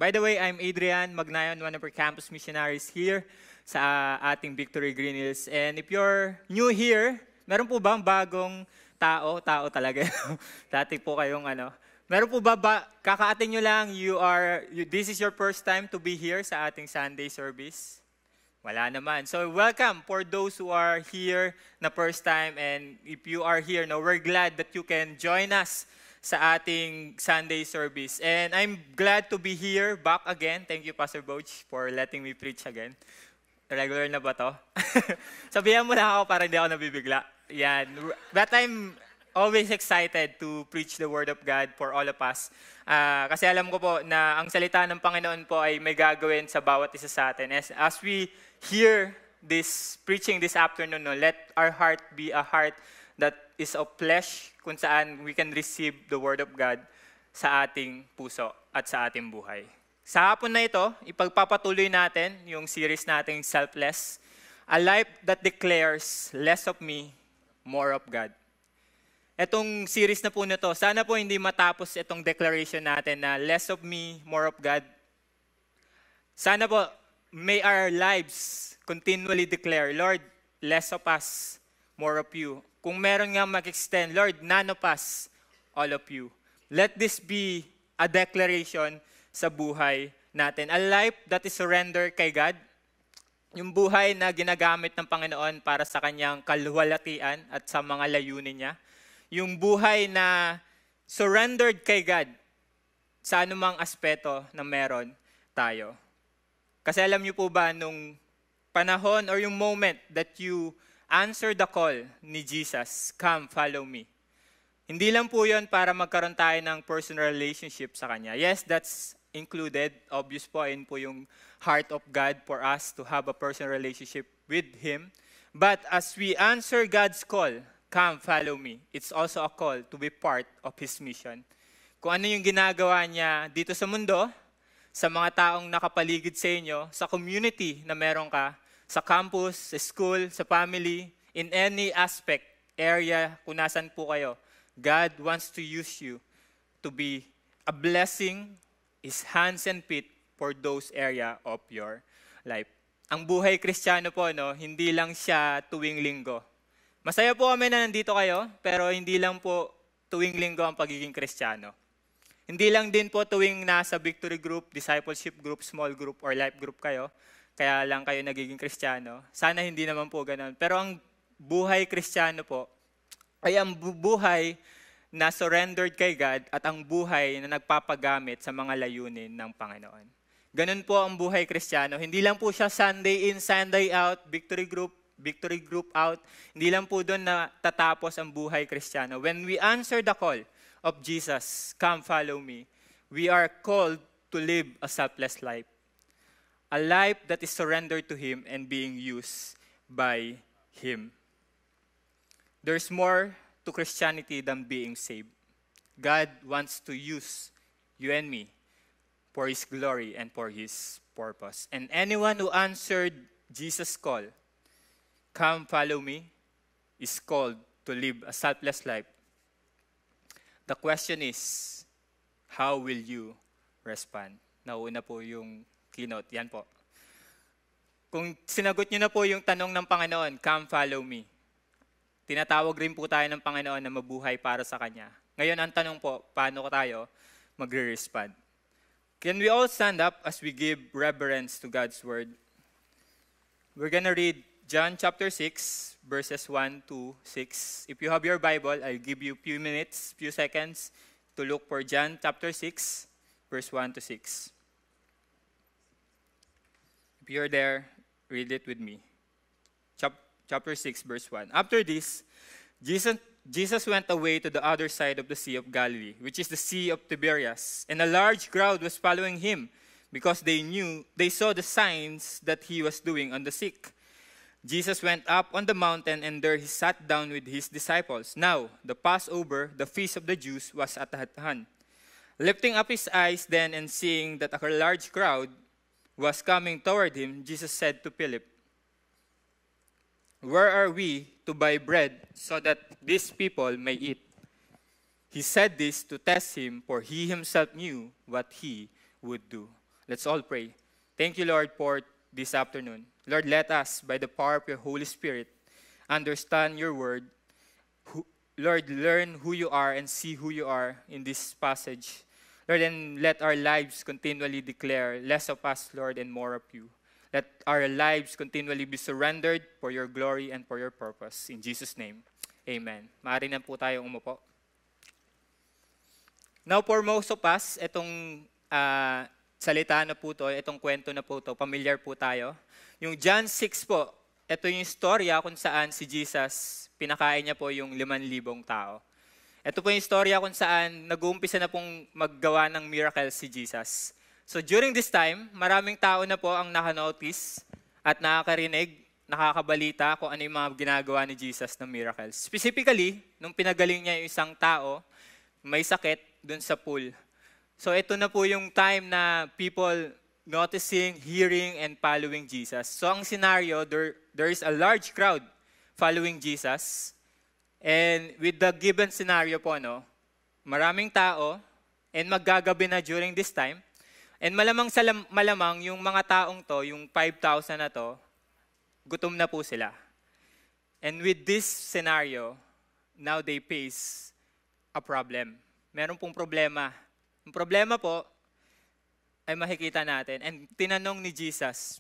By the way, I'm Adrian Magnayon, one of our campus missionaries here sa ating Victory Green Hills. And if you're new here, meron po bang bagong tao talaga? Dati po kayong meron po ba kakaatin nyo lang, this is your first time to be here sa ating Sunday service? Wala naman. So welcome for those who are here na first time, and if you are here, we're glad that you can join us sa ating Sunday service. And I'm glad to be here back again. Thank you, Pastor Boch, for letting me preach again. Regular na ba to? Sabihan mo lang ako para hindi ako nabibigla. Yan. But I'm always excited to preach the Word of God for all of us. Kasi alam ko po na ang salita ng Panginoon po ay may gagawin sa bawat isa sa atin. As we hear this preaching this afternoon, let our heart be a heart that is of flesh, kung saan we can receive the Word of God sa ating puso at sa ating buhay. Sa hapon na ito, ipagpapatuloy natin yung series nating Selfless, a life that declares less of me, more of God. Etong series na po na to, sana po hindi matapos itong declaration natin na less of me, more of God. Sana po, may our lives continually declare, Lord, less of us, more of you. Kung meron nga mag-extend, Lord, none of us, all of you. Let this be a declaration sa buhay natin. A life that is surrendered kay God. Yung buhay na ginagamit ng Panginoon para sa kanyang kaluwalhatian at sa mga layunin niya. Yung buhay na surrendered kay God sa anumang aspeto na meron tayo. Kasi alam niyo po ba, nung panahon or yung moment that you answer the call ni Jesus, come, follow me. Hindi lang po yun para magkaroon tayo ng personal relationship sa Kanya. Yes, that's included. Obvious po, yun po yung heart of God for us to have a personal relationship with Him. But as we answer God's call, come, follow me, it's also a call to be part of His mission. Kung ano yung ginagawa niya dito sa mundo, sa mga taong nakapaligid sa inyo, sa community na meron ka, sa campus, sa school, sa family, in any aspect, area, kung nasan po kayo, God wants to use you to be a blessing, His hands and feet for those area of your life. Ang buhay Kristiyano po, hindi lang siya tuwing linggo. Masaya po kami na nandito kayo, pero hindi lang po tuwing linggo ang pagiging Kristiyano. Hindi lang din po tuwing nasa victory group, discipleship group, small group, or life group kayo, kaya lang kayo nagiging Kristiyano. Sana hindi naman po ganun. Pero ang buhay Kristiyano po ay ang buhay na surrendered kay God at ang buhay na nagpapagamit sa mga layunin ng Panginoon. Ganun po ang buhay Kristiyano. Hindi lang po siya Sunday in, Sunday out, victory group out. Hindi lang po doon na tatapos ang buhay Kristiyano. When we answer the call of Jesus, come follow me, we are called to live a selfless life. A life that is surrendered to Him and being used by Him. There's more to Christianity than being saved. God wants to use you and me for His glory and for His purpose. And anyone who answered Jesus' call, come follow me, is called to live a selfless life. The question is, how will you respond? Nauna po yung keynote. Yan po. Kung sinagot nyo na po yung tanong ng Panginoon, come follow me. Tinatawag rin po tayo ng Panginoon na mabuhay para sa Kanya. Ngayon ang tanong po, paano tayo magre-respond? Can we all stand up as we give reverence to God's Word? We're gonna read John chapter 6, verses 1 to 6. If you have your Bible, I'll give you a few minutes, few seconds to look for John chapter 6, verse 1 to 6. If you're there, read it with me. Chapter 6, verse 1. After this, Jesus went away to the other side of the Sea of Galilee, which is the Sea of Tiberias, and a large crowd was following Him because they saw the signs that He was doing on the sick. Jesus went up on the mountain, and there He sat down with His disciples. Now, the Passover, the feast of the Jews, was at hand. Lifting up His eyes then and seeing that a large crowd was coming toward Him, Jesus said to Philip, "Where are we to buy bread so that these people may eat?" He said this to test Him, for He Himself knew what He would do. Let's all pray. Thank you, Lord, for this afternoon. Lord, let us, by the power of your Holy Spirit, understand your word. Lord, learn who you are and see who you are in this passage. Lord, and let our lives continually declare less of us, Lord, and more of you. Let our lives continually be surrendered for your glory and for your purpose. In Jesus' name, amen. Maaari na po tayong umupo. Now, for most of us, itong salita na po to, itong kwento na po to, familiar po tayo. Yung John 6 po, ito yung istorya kung saan si Jesus, pinakain niya po yung 5,000 tao. Ito po yung istorya kung saan nag-uumpisa na pong maggawa ng miracle si Jesus. So during this time, maraming tao na po ang nakanotice at nakakarinig, nakakabalita kung ano yung mga ginagawa ni Jesus ng miracles. Specifically, nung pinagaling niya yung isang tao, may sakit dun sa pool. So ito na po yung time na people noticing, hearing, and following Jesus. So ang scenario, there is a large crowd following Jesus. And with the given scenario po, maraming tao, and maggagabi na during this time. And malamang yung mga taong to, yung 5,000 na to, gutom na po sila. And with this scenario, now they face a problem. Meron pong problema. Ang problema po ay makikita natin. And tinanong ni Jesus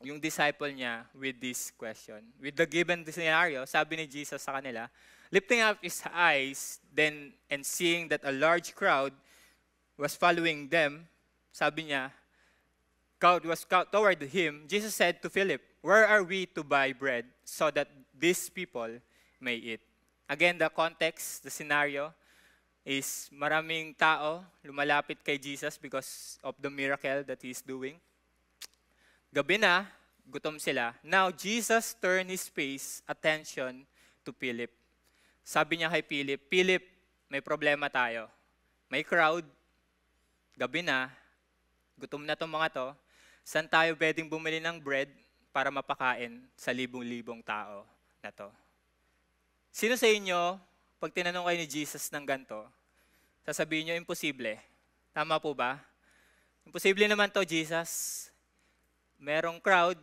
yung disciple niya with this question. With the given scenario, sabi ni Jesus sa kanila, lifting up his eyes then and seeing that a large crowd was following them, sabi niya, crowd was toward him, Jesus said to Philip, where are we to buy bread so that these people may eat? Again, the context, the scenario, is maraming tao lumalapit kay Jesus because of the miracle that he's doing. Gabi na, gutom sila. Now, Jesus turned his attention to Philip. Sabi niya kay Philip, Philip, may problema tayo. May crowd, gabi na, gutom na itong mga to, saan tayo pwedeng bumili ng bread para mapakain sa libong-libong tao na to? Sino sa inyo, pag tinanong kayo ni Jesus ng ganito, sasabihin nyo, imposible. Tama po ba? Imposible naman to, Jesus. Merong crowd,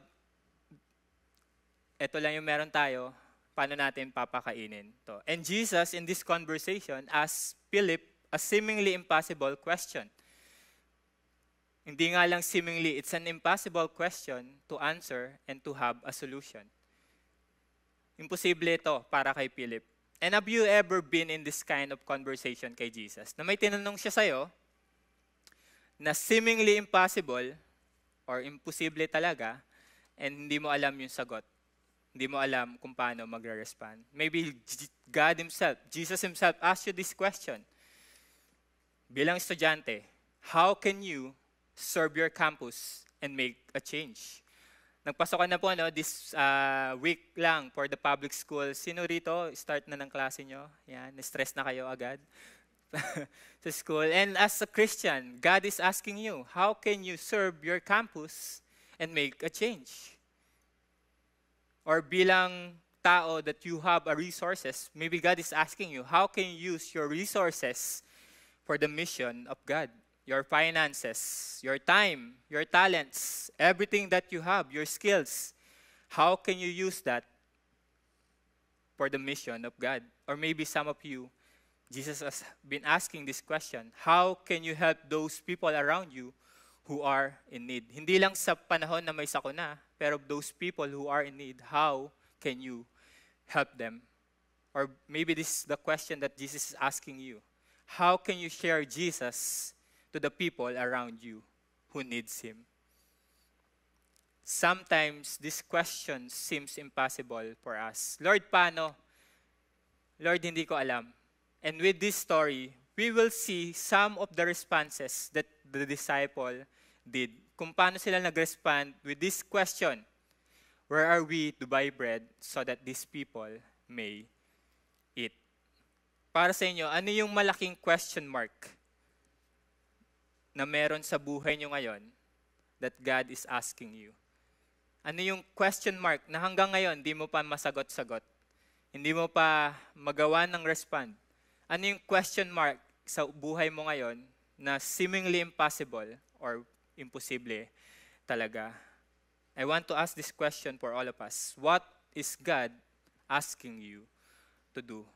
ito lang yung meron tayo, paano natin papakainin to? And Jesus, in this conversation, asked Philip a seemingly impossible question. Hindi nga lang seemingly, it's an impossible question to answer and to have a solution. Imposible ito para kay Philip. And have you ever been in this kind of conversation kay Jesus? Na may tinanong siya sa'yo, na seemingly impossible, or imposible talaga, and hindi mo alam yung sagot. Hindi mo alam kung paano magre-respond. Maybe God Himself, Jesus Himself asked you this question. Bilang estudyante, how can you serve your campus and make a change? Nagpasok ka na po this week lang for the public school. Sino rito, start na ng klase nyo? Yan, stress na kayo agad sa school. And as a Christian, God is asking you, how can you serve your campus and make a change? Or bilang tao that you have a resources, maybe God is asking you, how can you use your resources for the mission of God? Your finances, your time, your talents, everything that you have, your skills. How can you use that for the mission of God? Or maybe some of you, Jesus has been asking this question, how can you help those people around you who are in need? Hindi lang sa panahon na may sakuna, pero those people who are in need, how can you help them? Or maybe this is the question that Jesus is asking you. How can you share Jesus to the people around you who needs Him? Sometimes this question seems impossible for us. Lord, paano? Lord, hindi ko alam. And with this story, we will see some of the responses that the disciple did. Kung paano sila nag-respond with this question, where are we to buy bread so that these people may eat? Para sa inyo, ano yung malaking question mark na meron sa buhay nyo ngayon that God is asking you? Ano yung question mark na hanggang ngayon hindi mo pa masagot-sagot? Hindi mo pa magawa ng respond? Ano yung question mark sa buhay mo ngayon na seemingly impossible or imposible talaga. I want to ask this question for all of us. What is God asking you to do?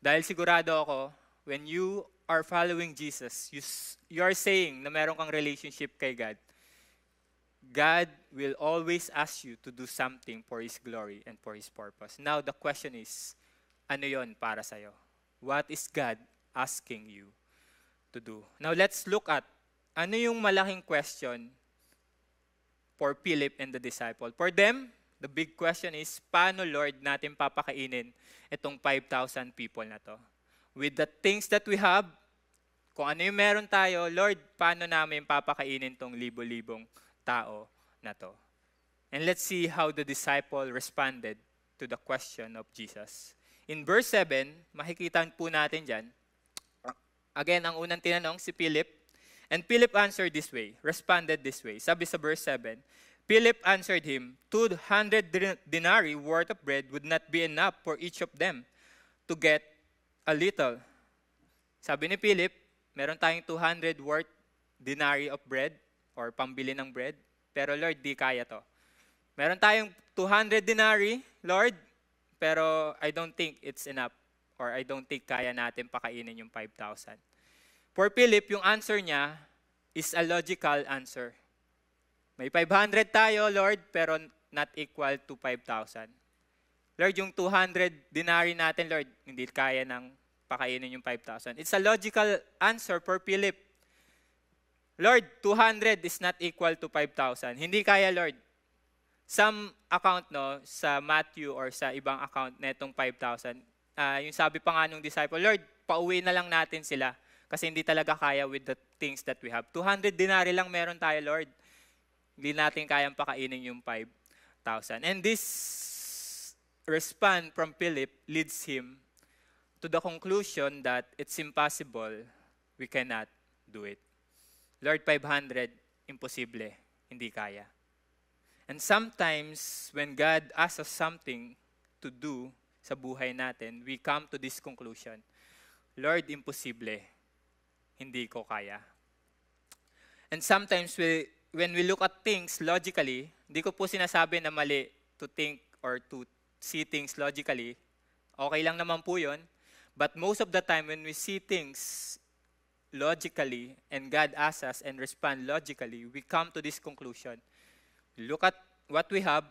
Dahil sigurado ako, when you are following Jesus, you are saying na meron kang relationship kay God, God will always ask you to do something for His glory and for His purpose. Now, the question is, ano yon para sa'yo? What is God asking you to do? Now, let's look at ano yung malaking question for Philip and the disciple. For them, the big question is, paano, Lord, natin papakainin itong 5,000 people na to? With the things that we have, kung ano yung meron tayo, Lord, paano namin papakainin itong libo-libong tao na to? And let's see how the disciple responded to the question of Jesus. In verse 7, makikita po natin dyan, again, ang unang tinanong si Philip, and Philip answered this way, responded this way. Sabi sa verse 7, Philip answered him, 200 denarii worth of bread would not be enough for each of them to get a little. Sabi ni Philip, meron tayong 200 worth denarii of bread or pambili ng bread, pero Lord, di kaya to. Meron tayong 200 denarii, Lord, pero I don't think it's enough or I don't think kaya natin pakainin yung 5,000. For Philip, yung answer niya is a logical answer. May 500 tayo, Lord, pero not equal to 5,000. Lord, yung 200 denarii natin, Lord, hindi kaya ng pakainin yung 5,000. It's a logical answer for Philip. Lord, 200 is not equal to 5,000. Hindi kaya, Lord. Some account, no, sa Matthew or sa ibang account na itong 5,000, yung sabi pa nga nung disciple, Lord, pauwi na lang natin sila kasi hindi talaga kaya with the things that we have. 200 denarii lang meron tayo, Lord. Hindi natin kayang pakainin yung 5,000. And this response from Philip leads him to the conclusion that it's impossible, we cannot do it. Lord, 500, imposible, hindi kaya. And sometimes, when God asks us something to do sa buhay natin, we come to this conclusion, Lord, imposible, hindi ko kaya. And sometimes, when we look at things logically, hindi ko po sinasabi na mali to think or to see things logically. Okay lang naman po yun. But most of the time, when we see things logically and God asks us and respond logically, we come to this conclusion. Look at what we have,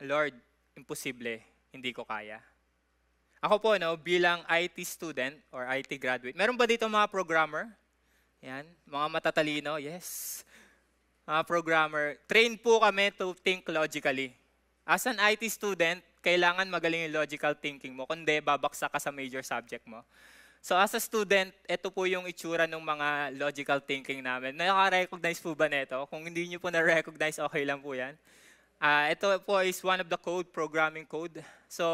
Lord, imposible, hindi ko kaya. Ako po, no, bilang IT student or IT graduate, meron ba dito mga programmer? Yan, mga matatalino, yes. Mga programmer, train po kami to think logically. As an IT student, kailangan magaling yung logical thinking mo, kundi babaksak ka sa major subject mo. So as a student, ito po yung itsura ng mga logical thinking namin. Nakaka-recognize po ba nito? Kung hindi nyo po na-recognize, okay lang po yan. Ito po is one of the code, programming code. So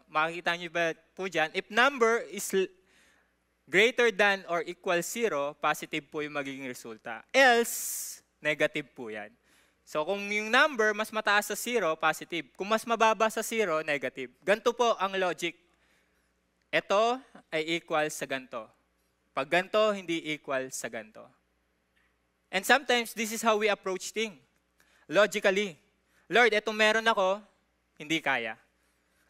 makikita nyo ba po dyan, if number is greater than or equal 0, positive po yung magiging resulta. Else, negative po yan. So kung yung number mas mataas sa 0, positive. Kung mas mababa sa 0, negative. Ganito po ang logic. Ito ay equal sa ganito. Pag ganito, hindi equal sa ganito. And sometimes, this is how we approach things. Logically. Lord, ito meron ako, hindi kaya.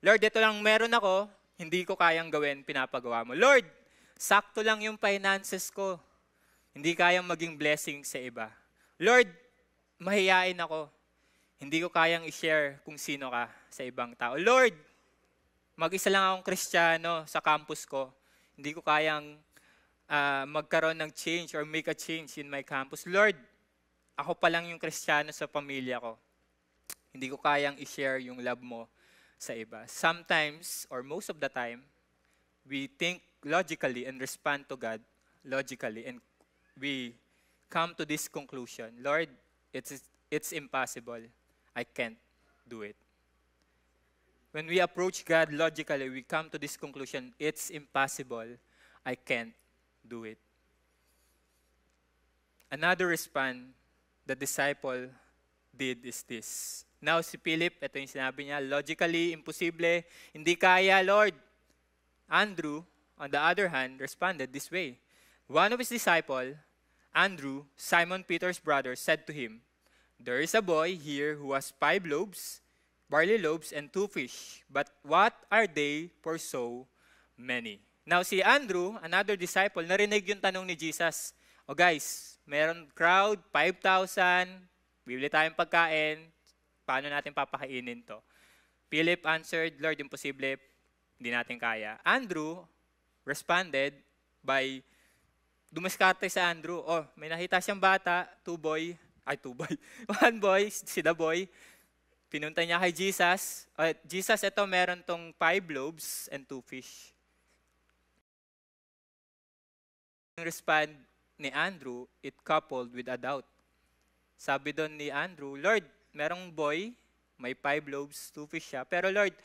Lord, ito lang meron ako, hindi ko kayang gawin, pinapagawa mo. Lord, sakto lang yung finances ko. Hindi kayang maging blessing sa iba. Lord, mahiyain ako. Hindi ko kayang i-share kung sino ka sa ibang tao. Lord, mag-isa lang akong Kristiyano sa campus ko. Hindi ko kayang magkaroon ng change or make a change in my campus. Lord, ako pa lang yung Kristiyano sa pamilya ko. Hindi ko kayang i-share yung love mo sa iba. Sometimes, or most of the time, we think logically and respond to God logically. And we come to this conclusion, Lord, it's impossible. I can't do it. When we approach God logically, we come to this conclusion, it's impossible, I can't do it. Another response the disciple did is this. Now si Philip, ito yung sinabi niya, logically, imposible, hindi kaya, Lord. Andrew, on the other hand, responded this way. One of his disciples Andrew, Simon Peter's brother, said to him, "There is a boy here who has 5 loaves, barley loaves, and 2 fish. But what are they for so many?" Now si Andrew, another disciple, narinig yung tanong ni Jesus. O guys, meron crowd, 5,000, bibili tayong pagkain, paano natin papakainin to? Philip answered, "Lord, imposible, hindi natin kaya." Andrew responded by, dumiskarte sa Andrew, may nakita siyang bata, one boy, si the boy, pinunta niya kay Jesus, Jesus, ito meron tong 5 loaves and 2 fish. Yung respond ni Andrew, it coupled with a doubt. Sabi doon ni Andrew, "Lord, merong boy, may 5 loaves, 2 fish siya, pero Lord,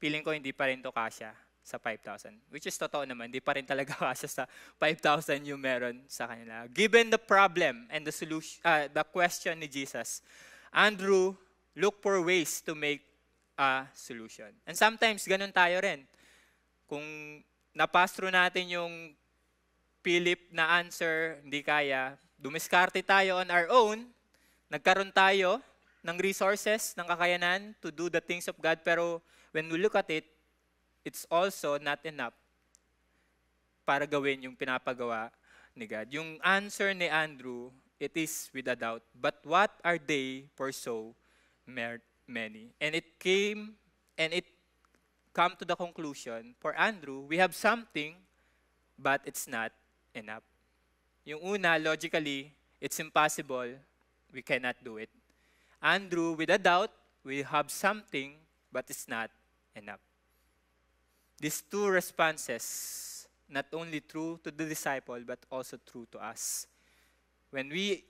feeling ko hindi pa rin to kasya sa 5,000. Which is totoo naman, hindi pa rin talaga kasya sa 5,000 yung meron sa kanila. Given the problem and the solution, the question ni Jesus, Andrew looked for ways to make a solution. And sometimes ganun tayo rin. Kung napass through natin yung Philip na answer, hindi kaya, dumiskarte tayo on our own, nagkaroon tayo ng resources, ng kakayanan to do the things of God, pero when we look at it, it's also not enough para gawin yung pinapagawa ni God. Yung answer ni Andrew, it is with a doubt. But what are they for so many? And it come to the conclusion, for Andrew, we have something, but it's not enough. Yung una, logically, it's impossible. We cannot do it. Andrew, with a doubt, we have something, but it's not enough. These two responses, not only true to the disciple, but also true to us. When we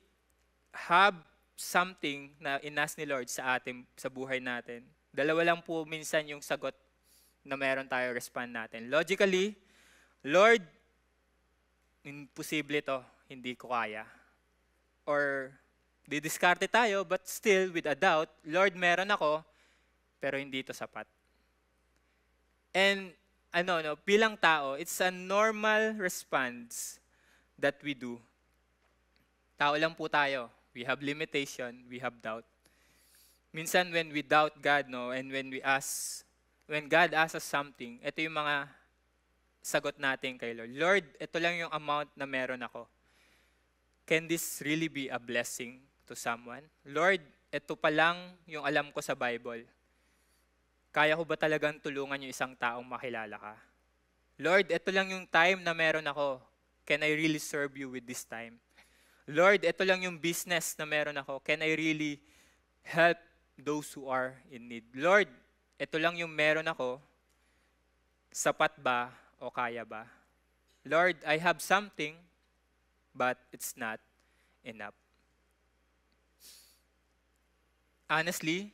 have something na inas ni Lord sa buhay natin, dalawa lang po minsan yung sagot na meron tayo respond natin. Logically, Lord, imposible to, hindi ko kaya. Or didiskarte tayo, but still with a doubt, Lord, meron ako, pero hindi to sapat. And bilang tao, it's a normal response that we do. Tao lang po tayo. We have limitation, we have doubt. Minsan when we doubt God, and when God asks us something, ito yung mga sagot natin kay Lord. Lord, ito lang yung amount na meron ako. Can this really be a blessing to someone? Lord, ito pa lang yung alam ko sa Bible. Kaya ko ba talagang tulungan yung isang taong makilala ka? Lord, ito lang yung time na meron ako. Can I really serve you with this time? Lord, ito lang yung business na meron ako. Can I really help those who are in need? Lord, ito lang yung meron ako. Sapat ba o kaya ba? Lord, I have something, but it's not enough. Honestly,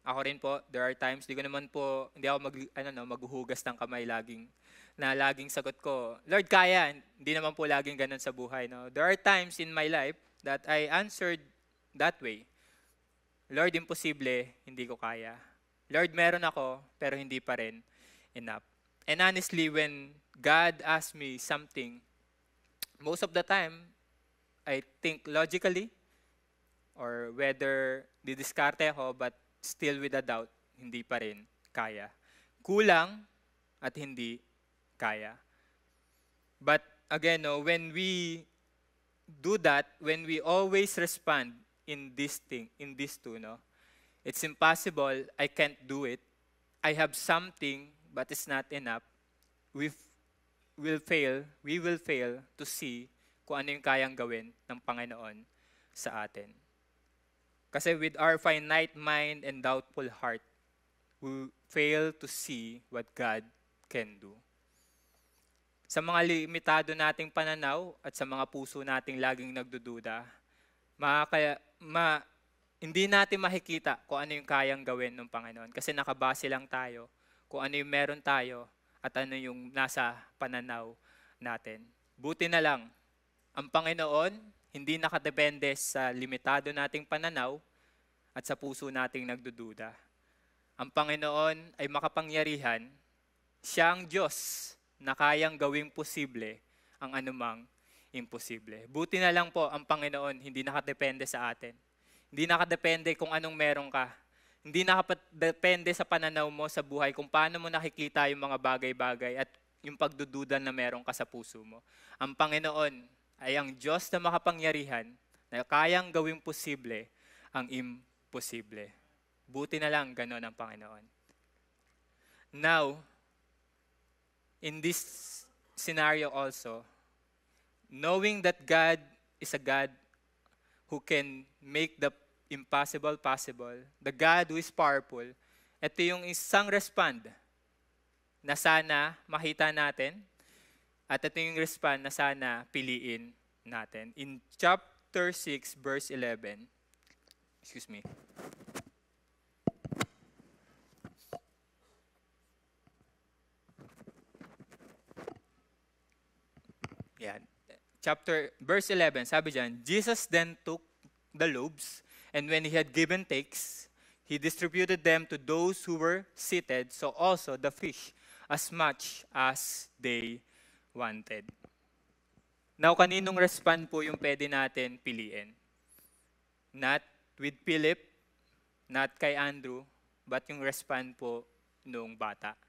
ako rin po, there are times, hindi ako maghuhugas ng kamay laging sagot ko, Lord, kaya. Hindi naman po laging ganun sa buhay. No? There are times in my life that I answered that way. Lord, imposible, hindi ko kaya. Lord, meron ako, pero hindi pa rin enough. And honestly, when God asks me something, most of the time, I think logically, or whether didiskarte ako, but still with a doubt, hindi pa rin kaya. Kulang at hindi kaya. But again, when we do that, when we always respond in this two, it's impossible, I can't do it, I have something, but it's not enough, we will fail to see kung ano yung kayang gawin ng Panginoon sa atin. Kasi with our finite mind and doubtful heart, we fail to see what God can do. Sa mga limitado nating pananaw at sa mga puso nating laging nagdududa, hindi natin makikita kung ano yung kayang gawin ng Panginoon. Kasi nakabase lang tayo kung ano yung meron tayo at ano yung nasa pananaw natin. Buti na lang, ang Panginoon hindi nakadepende sa limitado nating pananaw at sa puso nating nagdududa. Ang Panginoon ay makapangyarihan. Siya ang Diyos na kayang gawing posible ang anumang imposible. Buti na lang po ang Panginoon, hindi nakadepende sa atin. Hindi nakadepende kung anong meron ka. Hindi nakadepende sa pananaw mo sa buhay kung paano mo nakikita yung mga bagay-bagay at yung pagdududa na meron ka sa puso mo. Ang Panginoon ay ang Diyos na makapangyarihan na kayang gawing posible ang imposible. Buti na lang ganon ang Panginoon. Now, in this scenario also, knowing that God is a God who can make the impossible possible, the God who is powerful, ito yung isang respond na sana makita natin at ito yung respond na sana piliin natin. In chapter 6, verse 11, excuse me. Yan. Verse 11, sabi dyan, Jesus then took the loaves, and when he had given thanks, he distributed them to those who were seated, so also the fish, as much as they wanted. Now, kaninong respond po yung pwede natin piliin? Not with Philip, not kay Andrew, but yung respond po nung bata.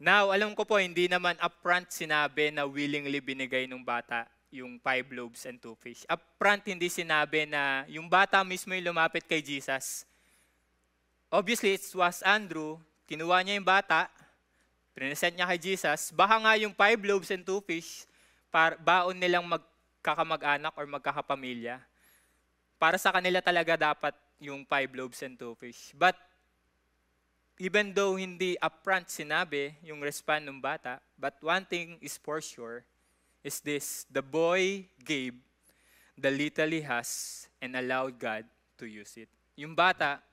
Now, alam ko po, hindi naman upfront sinabi na willingly binigay nung bata yung 5 loaves and 2 fish. Upfront hindi sinabi na yung bata mismo yung lumapit kay Jesus. Obviously, it was Andrew. Kinuha niya yung bata, present niya kay Jesus. Baka nga yung 5 loaves and 2 fish, baon nilang magkakamag-anak or magkakapamilya. Para sa kanila talaga dapat yung 5 loaves and 2 fish. But even though hindi upfront sinabi yung respond ng bata, but one thing is for sure, is this: the boy gave the little he has and allowed God to use it. Yung bata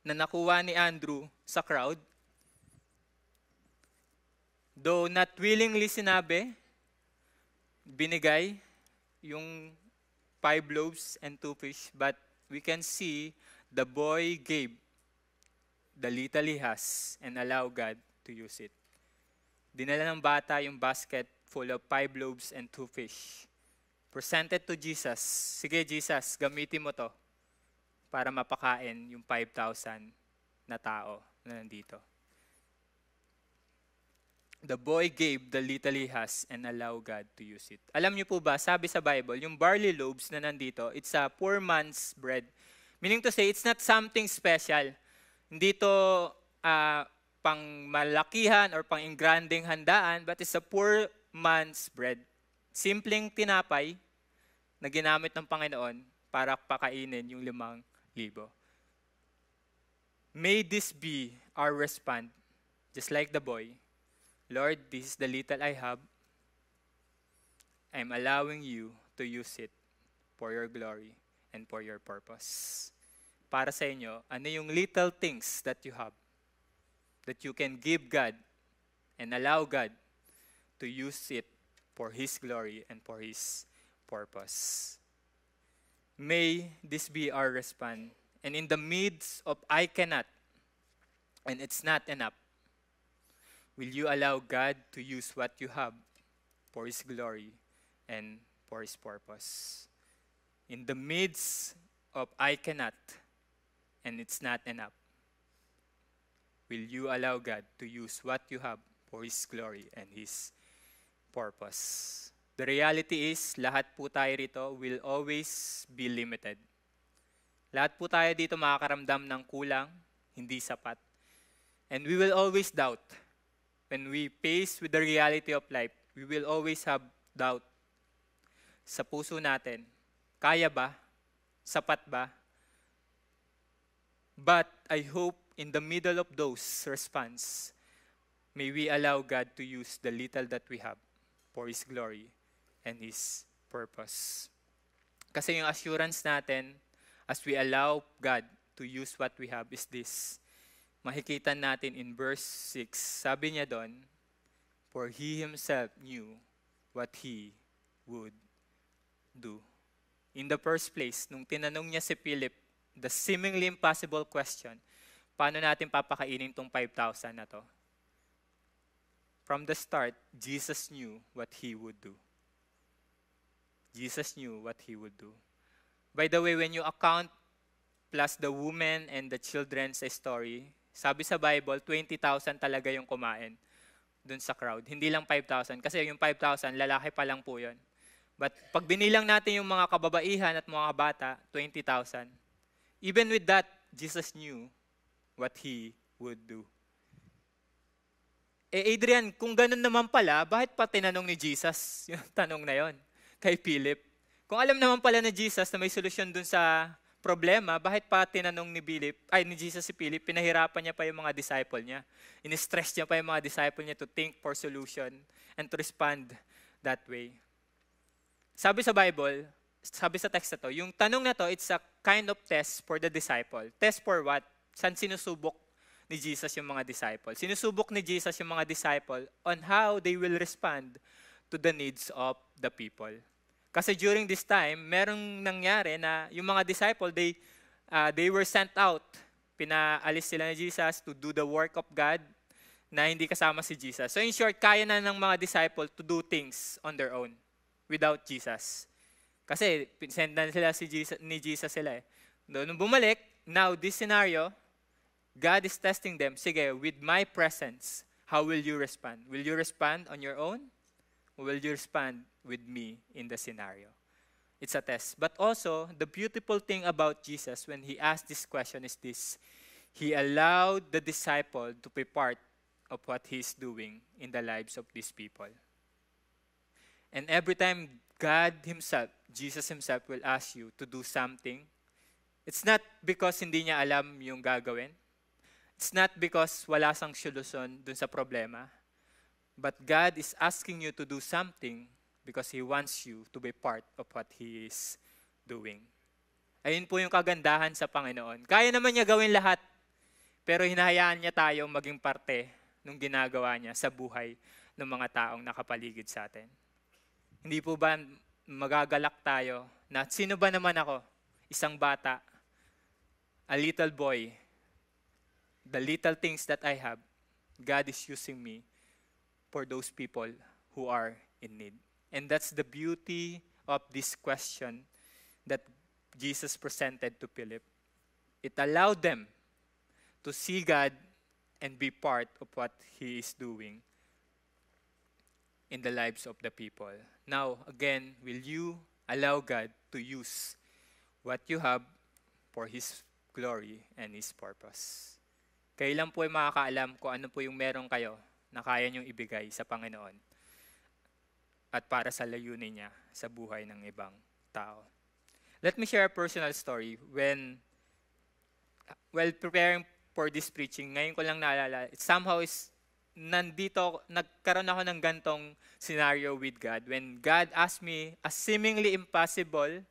na nakuha ni Andrew sa crowd, though not willingly sinabi, binigay yung 5 loaves and 2 fish, but we can see the boy gave the little he has and allow God to use it. Dinala ng bata yung basket full of 5 loaves and 2 fish. Presented to Jesus. Sige Jesus, gamitin mo to para mapakain yung 5,000 na tao na nandito. The boy gave the little he has and allow God to use it. Alam niyo po ba, sabi sa Bible, yung barley loaves na nandito, it's a poor man's bread. Meaning to say, it's not something special. Hindi to pang malakihan or pang ingranding handaan, but it's a poor man's bread. Simpleng tinapay na ginamit ng Panginoon para pakainin yung 5,000. May this be our response, just like the boy. Lord, this is the little I have. I'm allowing you to use it for your glory and for your purpose. Para sa inyo, ano yung little things that you have that you can give God and allow God to use it for His glory and for His purpose. May this be our response. And in the midst of I cannot and it's not enough, will you allow God to use what you have for His glory and for His purpose? In the midst of I cannot and it's not enough, will you allow God to use what you have for His glory and His purpose? The reality is, lahat po tayo rito will always be limited. Lahat po tayo dito makakaramdam ng kulang, hindi sapat. And we will always doubt. When we face with the reality of life, we will always have doubt sa puso natin. Kaya ba? Sapat ba? But I hope in the middle of those response, may we allow God to use the little that we have for His glory and His purpose. Kasi yung assurance natin, as we allow God to use what we have, is this. Makikita natin in verse 6, sabi niya doon, for He Himself knew what He would do. In the first place, nung tinanong niya si Philip, the seemingly impossible question, paano natin papakainin tong 5,000 na to? From the start, Jesus knew what He would do. Jesus knew what he would do. By the way, when you account plus the women and the children sa story, sabi sa Bible, 20,000 talaga yung kumain dun sa crowd. Hindi lang 5,000. Kasi yung 5,000, lalaki pa lang po yun. But pag binilang natin yung mga kababaihan at mga bata, 20,000. Even with that, Jesus knew what he would do. Adrian, kung ganun naman pala, bakit pa tinanong ni Jesus yung tanong na yon kay Philip? Kung alam naman pala ni Jesus na may solusyon dun sa problema, bakit pa tinanong ni Jesus si Philip, pinahirapan niya pa yung mga disciple niya. In-stress niya pa yung mga disciple niya to think for solution and to respond that way. Sabi sa Bible, sabi sa text na to, yung tanong na to, it's a kind of test for the disciple. Test for what? Saan sinusubok ni Jesus yung mga disciple? Sinusubok ni Jesus yung mga disciple on how they will respond to the needs of the people. Kasi during this time, merong nangyari na yung mga disciple, they were sent out. Pinaalis sila ni Jesus to do the work of God na hindi kasama si Jesus. So in short, kaya na ng mga disciple to do things on their own without Jesus. Kasi send na sila ni Jesus sila eh. Nung bumalik, now this scenario, God is testing them. Sige, with my presence, how will you respond? Will you respond on your own? Or will you respond with me in the scenario? It's a test. But also, the beautiful thing about Jesus when he asked this question is this. He allowed the disciple to be part of what he's doing in the lives of these people. And every time God himself, Jesus himself will ask you to do something, it's not because hindi niya alam yung gagawin. It's not because wala sang solusyon dun sa problema. But God is asking you to do something because He wants you to be part of what He is doing. Ayun po yung kagandahan sa Panginoon. Kaya naman niya gawin lahat, pero hinahayaan niya tayo maging parte ng ginagawa niya sa buhay ng mga taong nakapaligid sa atin. Hindi po ba magagalak tayo na sino ba naman ako? Isang bata, a little boy, the little things that I have, God is using me for those people who are in need. And that's the beauty of this question that Jesus presented to Philip. It allowed them to see God and be part of what He is doing in the lives of the people. Now, again, will you allow God to use what you have for His glory and His purpose? Kailan po ay makakaalam kung ano po yung meron kayo na kaya niyong ibigay sa Panginoon at para sa layunin niya sa buhay ng ibang tao. Let me share a personal story. While preparing for this preaching, ngayon ko lang naalala, nagkaroon ako ng gantong scenario with God when God asked me a seemingly impossible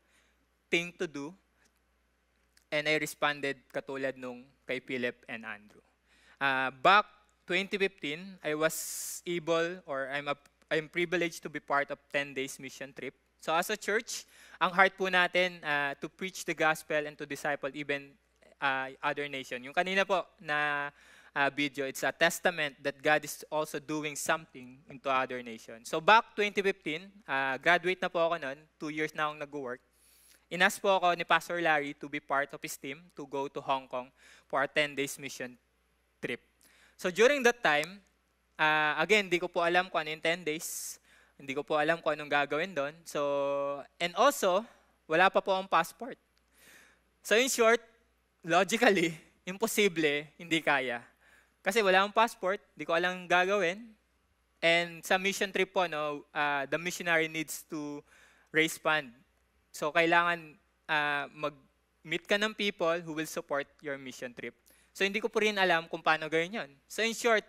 thing to do and I responded katulad nung kay Philip and Andrew. Back 2015, I was I'm privileged to be part of 10 days mission trip. So as a church, ang heart po natin to preach the gospel and to disciple even other nation. Yung kanina po na video, it's a testament that God is also doing something into other nations. So back 2015, graduate na po ako noon, 2 years na akong nag-work. Inas po ako ni Pastor Larry to be part of his team to go to Hong Kong for a 10 days mission trip. So during that time, again, hindi ko po alam kung ano yung 10 days. Hindi ko po alam kung anong gagawin doon. So, and also, wala pa po akong passport. So in short, logically, imposible, hindi kaya. Kasi wala akong passport, hindi ko alam gagawin. And sa mission trip po, the missionary needs to raise fund. So kailangan mag-meet ka ng people who will support your mission trip. So hindi ko po rin alam kung paano gawin yun. So in short,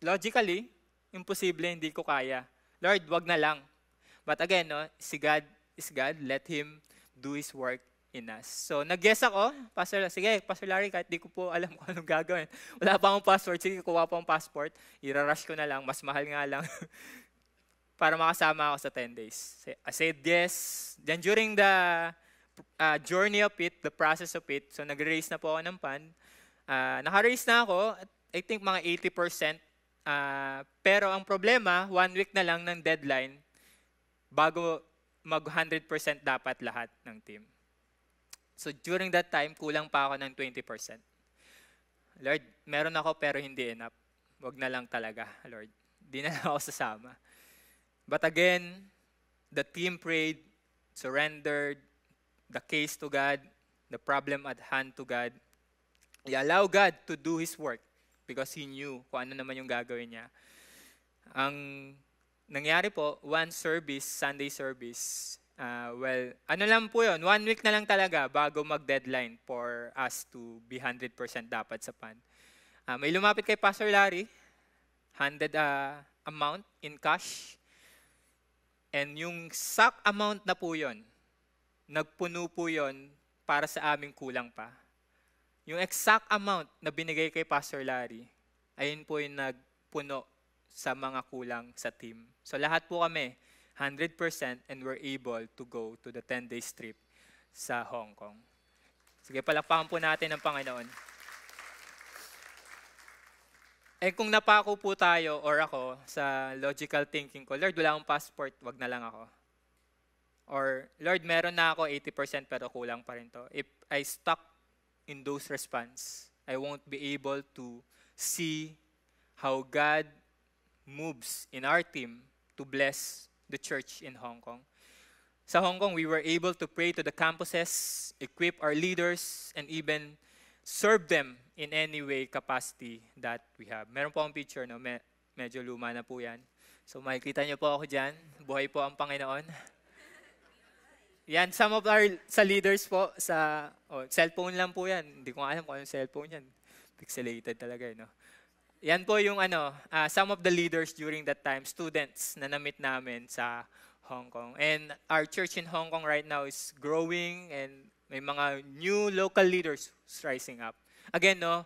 logically, imposible, hindi ko kaya. Lord, wag na lang. But again, si God is God, let Him do His work in us. So nag-guess ako, Pastor Larry, kahit di ko po alam kung anong gagawin. Wala pa akong passport, sige, kuha pa akong passport, irarush ko na lang, mas mahal nga lang. Para makasama ako sa 10 days. I said yes. Then during the journey of it, the process of it, so nag-raise na po ako ng fund. Naka-raise na ako, I think mga 80%. Pero ang problema, 1 week na lang ng deadline bago mag 100% dapat lahat ng team. So during that time, kulang pa ako ng 20%. Lord, meron ako pero hindi enough. Wag na lang talaga, Lord. Di na lang ako sasama. But again, the team prayed, surrendered the case to God, the problem at hand to God. He allowed God to do His work because He knew kung ano naman yung gagawin niya. Ang nangyari po, one service, Sunday service, ano lang po yun, 1 week na lang talaga bago mag-deadline for us to be 100% dapat sa PAN. May lumapit kay Pastor Larry, handed amount in cash, and yung exact amount na po yun, nagpuno po yun para sa aming kulang pa. Yung exact amount na binigay kay Pastor Larry, ayun po yung nagpuno sa mga kulang sa team. So lahat po kami, 100% and we're able to go to the 10-day trip sa Hong Kong. Sige, palakpakan po natin ang Panginoon. Eh kung napako po tayo or ako sa logical thinking ko, Lord, wala akong passport, wag na lang ako. Or, Lord, meron na ako 80% pero kulang pa rin to. If I stuck in those response, I won't be able to see how God moves in our team to bless the church in Hong Kong. Sa Hong Kong, we were able to pray to the campuses, equip our leaders, and even serve them in any way capacity that we have. Meron po akong picture, no? Medyo luma na po yan. So makikita niyo po ako dyan. Buhay po ang Panginoon. Yan, some of sa leaders po, cellphone lang po yan. Hindi ko alam kung anong cellphone yan. Pixelated talaga, no? Yan po yung some of the leaders during that time, students na na-meet namin sa Hong Kong. And our church in Hong Kong right now is growing and may mga new local leaders rising up. Again, no,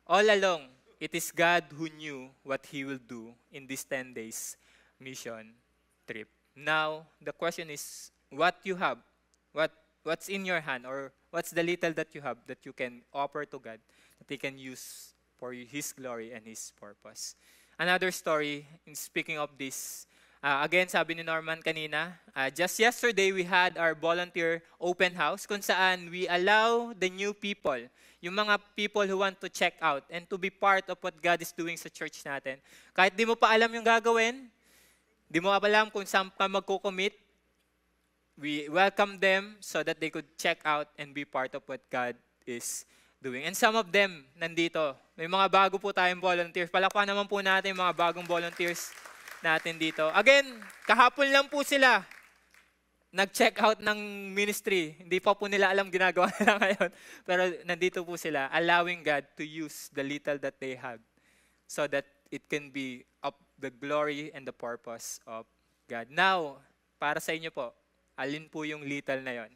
all along, it is God who knew what He will do in this 10 days mission trip. Now, the question is, what you have, what's in your hand, or what's the little that you have that you can offer to God that He can use for His glory and His purpose. Another story, in speaking of this, again, sabi ni Norman kanina, just yesterday we had our volunteer open house kung saan we allow the new people, yung mga people who want to check out and to be part of what God is doing sa church natin. Kahit di mo pa alam yung gagawin, di mo pa alam kung saan ka magkukommit, we welcome them so that they could check out and be part of what God is doing. And some of them nandito. May mga bago po tayong volunteers. Palakpakan naman po natin yung mga bagong volunteers natin dito. Again, kahapon lang po sila nag-check out ng ministry. Hindi pa po nila alam ginagawa nila ngayon. Pero nandito po sila, allowing God to use the little that they have so that it can be of the glory and the purpose of God. Now, para sa inyo po, alin po yung little na yon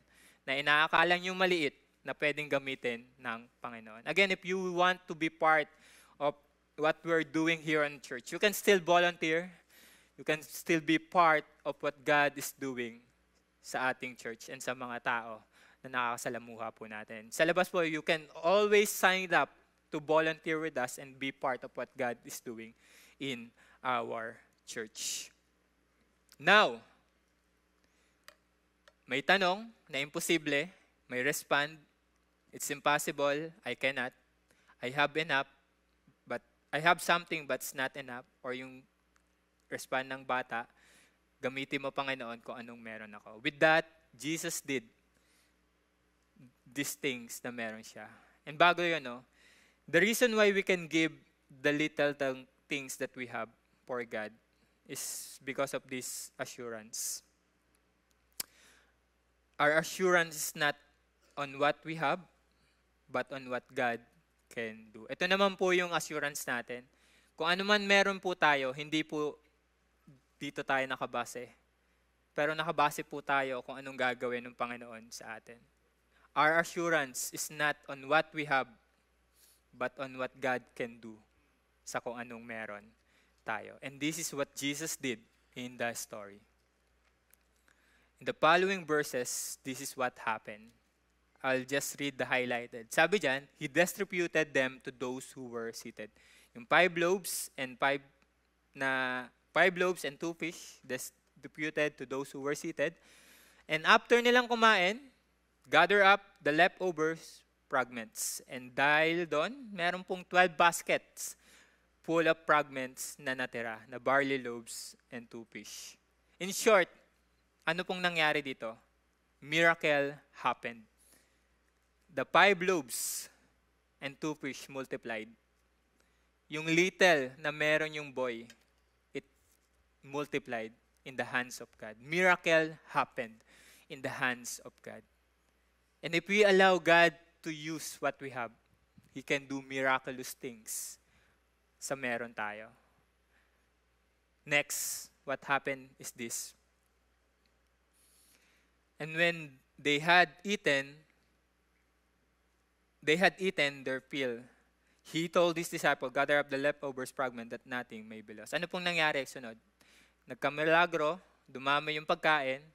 na inaakala nyo maliit na pwedeng gamitin ng Panginoon. Again, if you want to be part of what we're doing here in church, you can still volunteer. You can still be part of what God is doing sa ating church and sa mga tao na nakakasalamuha po natin. Sa labas po, you can always sign up to volunteer with us and be part of what God is doing in our church. Now, may tanong na imposible, may respond, it's impossible, I cannot, I have enough, but I have something but it's not enough, or yung respond ng bata, gamitin mo Panginoon kung anong meron ako. With that, Jesus did these things na meron siya. And bago yun, no, the reason why we can give the little things that we have for God is because of this assurance. Our assurance is not on what we have, but on what God can do. Ito naman po yung assurance natin. Kung ano man meron po tayo, hindi po dito tayo nakabase. Pero nakabase po tayo kung anong gagawin ng Panginoon sa atin. Our assurance is not on what we have, but on what God can do sa kung anong meron tayo. And this is what Jesus did in the story. In the following verses, this is what happened. I'll just read the highlighted. Sabi dyan, He distributed them to those who were seated. Yung 5 loaves and 5 loaves and 2 fish distributed to those who were seated. And after nilang kumain, gather up the leftovers fragments. And dahil doon, meron pong 12 baskets full of fragments na natira, na barley loaves and 2 fish. In short, ano pong nangyari dito? Miracle happened. The 5 loaves and 2 fish multiplied. Yung little na meron yung boy, it multiplied in the hands of God. Miracle happened in the hands of God. And if we allow God to use what we have, He can do miraculous things sa meron tayo. Next, what happened is this. And when they had eaten their fill, He told His disciple, gather up the leftovers fragment that nothing may be lost. Ano pong nangyari sunod? Nagkamilagro, dumami yung pagkain.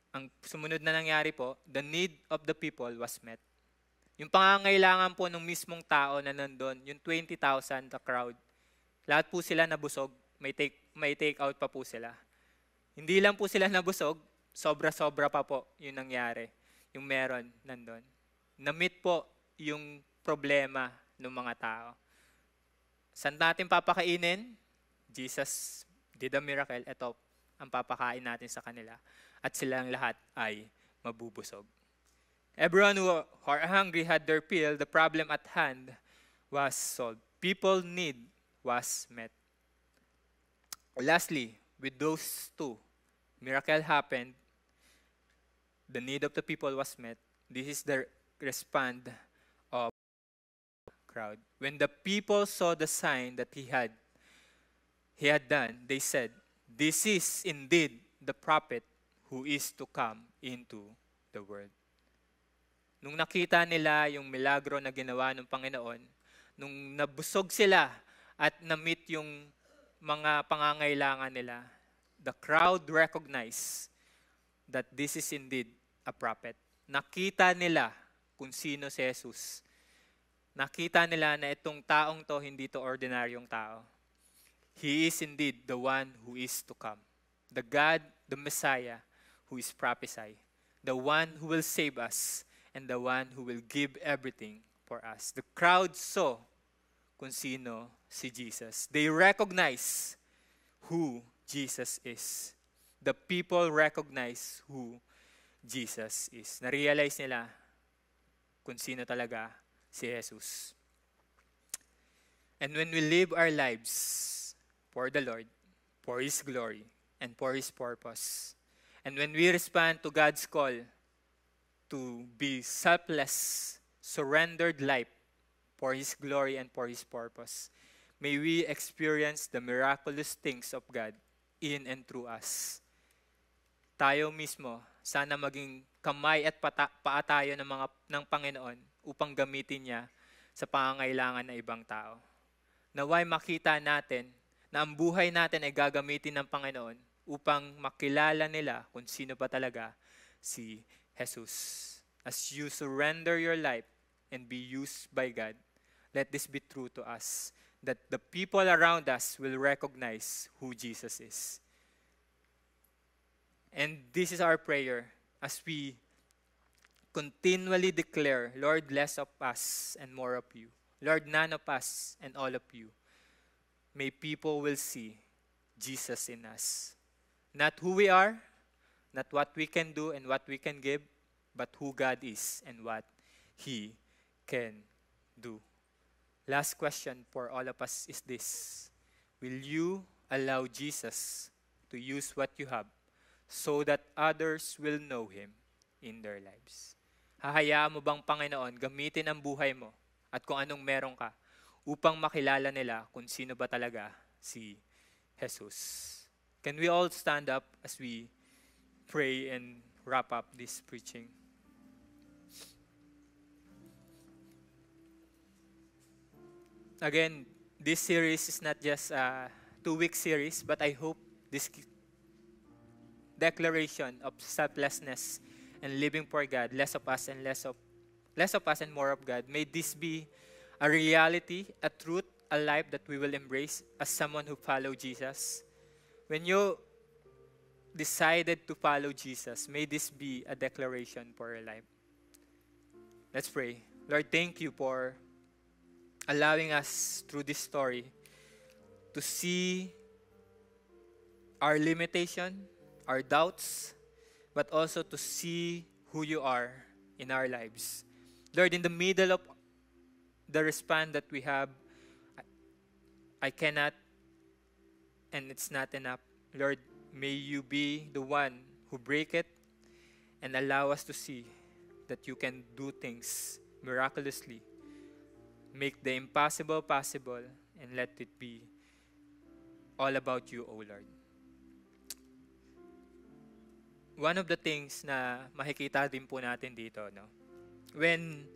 Ang sumunod na nangyari po, the need of the people was met. Yung pangangailangan po ng mismong tao na nandun, yung 20,000, the crowd, lahat po sila nabusog, may take out pa po sila. Hindi lang po sila nabusog, sobra-sobra pa po yung nangyari, yung meron nandun. Na-meet po yung problema ng mga tao. Saan natin papakainin? Jesus did a miracle. Ito ang papakain natin sa kanila. At silang lahat ay mabubusog. Everyone who are hungry had their fill. The problem at hand was solved. People's need was met. Lastly, with those 2, miracle happened. The need of the people was met. This is the response of crowd. When the people saw the sign that he had done, they said, "This is indeed the prophet who is to come into the world." Nung nakita nila yung milagro na ginawa ng Panginoon, nung nabusog sila at na-meet yung mga pangangailangan nila, the crowd recognized that this is indeed a prophet. Nakita nila kung sino si Jesus. Nakita nila na itong taong to, hindi to ordinaryong tao. He is indeed the one who is to come. The God, the Messiah, who is prophesied. The one who will save us and the one who will give everything for us. The crowd saw kung sino si Jesus. They recognize who Jesus is. The people recognize who Jesus is. Na-realize nila kung sino talaga si Jesus. And when we live our lives for the Lord, for His glory, and for His purpose, and when we respond to God's call to be selfless, surrendered life for His glory and for His purpose, may we experience the miraculous things of God in and through us. Tayo mismo, sana maging kamay at paa tayo ng Panginoon upang gamitin niya sa pangangailangan ng ibang tao. Naway makita natin na ang buhay natin ay gagamitin ng Panginoon upang makilala nila kung sino ba talaga si Jesus. As you surrender your life and be used by God, let this be true to us, that the people around us will recognize who Jesus is. And this is our prayer as we continually declare, Lord, less of us and more of you. Lord, none of us and all of you. May people will see Jesus in us. Not who we are, not what we can do and what we can give, but who God is and what He can do. Last question for all of us is this. Will you allow Jesus to use what you have so that others will know Him in their lives? Hahayaan mo bang Panginoon gamitin ang buhay mo at kung anong meron ka upang makilala nila kung sino ba talaga si Jesus? Can we all stand up as we pray and wrap up this preaching? Again, this series is not just a 2-week series, but I hope this declaration of selflessness and living for God, less of us and more of God, may this be a reality, a truth, a life that we will embrace as someone who follows Jesus. When you decided to follow Jesus, may this be a declaration for your life. Let's pray. Lord, thank you for allowing us through this story to see our limitation, our doubts, but also to see who you are in our lives. Lord, in the middle of the response that we have, I cannot, and it's not enough. Lord, may you be the one who break it and allow us to see that you can do things miraculously. Make the impossible possible and let it be all about you, O Lord. One of the things na makikita din po natin dito, no? When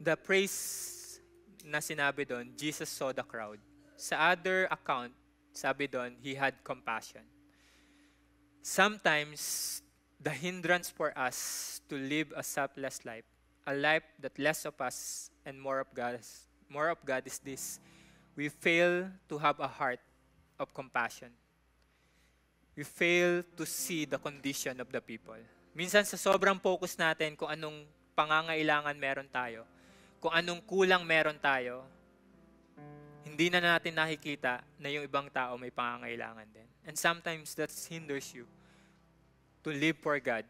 the praise na sinabi doon, Jesus saw the crowd. Sa other account, sabi doon, he had compassion. Sometimes, the hindrance for us to live a selfless life, a life that less of us and more of God is this: we fail to have a heart of compassion. We fail to see the condition of the people. Minsan sa sobrang focus natin kung anong pangangailangan meron tayo, kung anong kulang meron tayo, hindi na natin nakikita na yung ibang tao may pangangailangan din. And sometimes that hinders you to live for God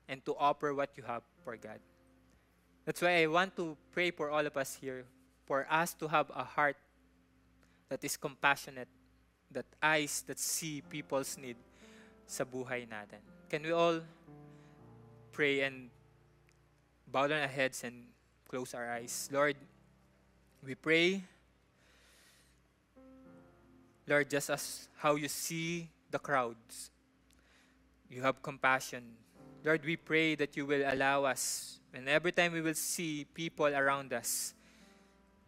and to offer what you have for God. That's why I want to pray for all of us here, for us to have a heart that is compassionate, that eyes that see people's need sa buhay natin. Can we all pray and bow down our heads and close our eyes? Lord, we pray, Lord, just as how you see the crowds, you have compassion. Lord, we pray that you will allow us, and every time we will see people around us,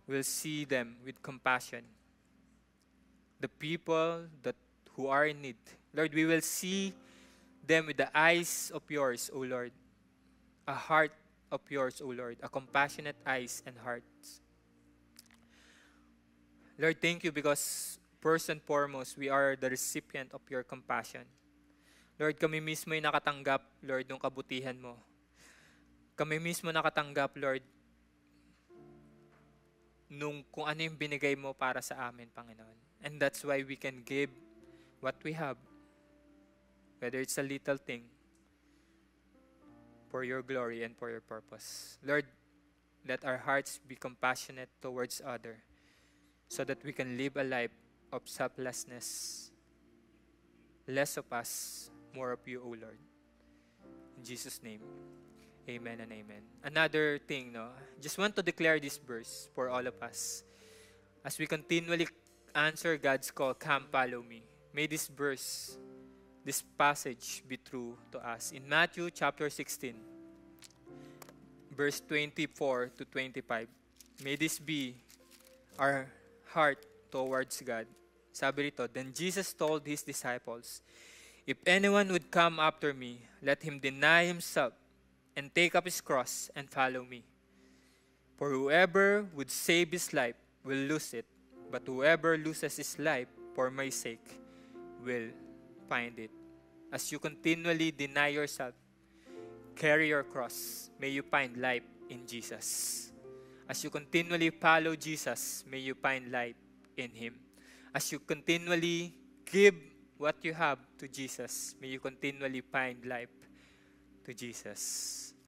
we'll see them with compassion. The people who are in need. Lord, we will see them with the eyes of yours, O Lord. A heart of yours, O Lord. A compassionate eyes and hearts. Lord, thank you because first and foremost, we are the recipient of your compassion. Lord, kami mismo ay nakatanggap, Lord, ng kabutihan mo. Kami mismo nakatanggap, Lord, nung kung ano yung binigay mo para sa amin, Panginoon. And that's why we can give what we have, whether it's a little thing, for your glory and for your purpose. Lord, let our hearts be compassionate towards others so that we can live a life of selflessness. Less of us, more of you, O Lord. In Jesus' name, amen and amen. Another thing, just want to declare this verse for all of us. As we continually answer God's call, come follow me. May this verse, this passage be true to us. In Matthew chapter 16, verse 24 to 25, may this be our heart towards God. Sabi rito, then Jesus told his disciples, if anyone would come after me, let him deny himself and take up his cross and follow me. For whoever would save his life will lose it, but whoever loses his life for my sake will find it. As you continually deny yourself, carry your cross, may you find life in Jesus. As you continually follow Jesus, may you find life in Him. As you continually give what you have to Jesus, may you continually find life to Jesus.